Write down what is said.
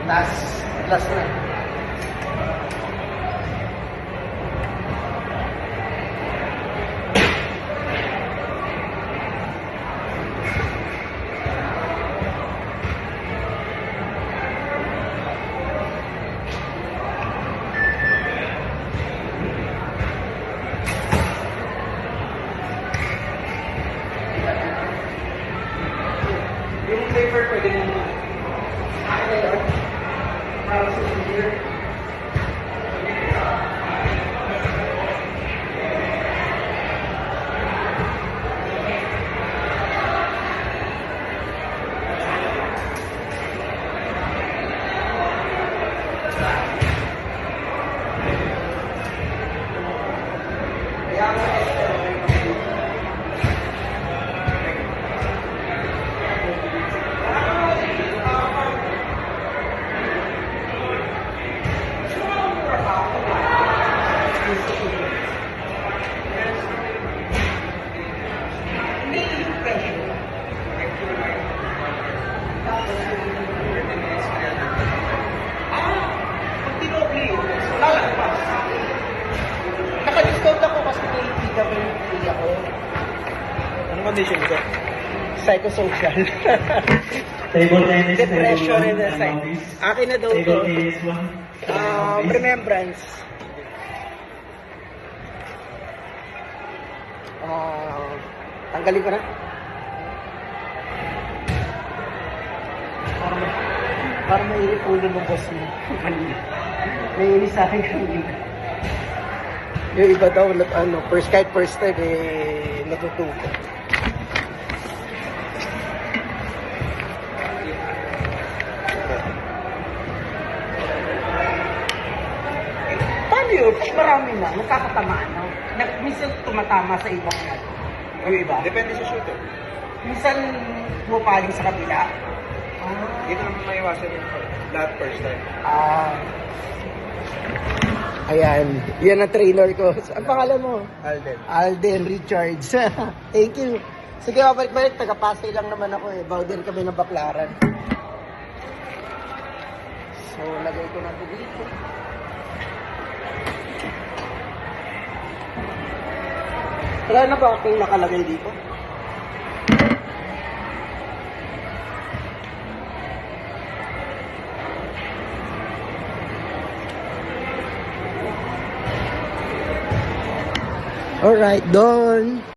Last na. Yung flavor pwede mo akin na yun. Para sa souvenir. Naka-discount ako kasi may PWP ako. Anong condition ko? Psychosocial. Table tennis. Depression and anxiety. Akin na daw Table to. tennis 1. Remembrance. Tanggalin ko na. Para may ulo ng boss mo. Naiinis sa akin kanina. Yung iba daw, kahit first time, natututo. Paano yun? Pag marami na, magkakatamaan, no? Minsan tumatama sa ibang yung iba. Depende sa shooter. Minsan pumapaling sa kabila. Hindi ko naman maiwasan yung lahat first time. Ayan. Yan ang trainer ko. Ang pangalan mo? Alden. Alden Richards. Thank you. Sige, balik-balik. Taga-Pasay lang naman ako eh. Bawden kami ng Baklaran. So, lagay ko na ito dito. Wala na ba akong nakalagay dito? Alright, done.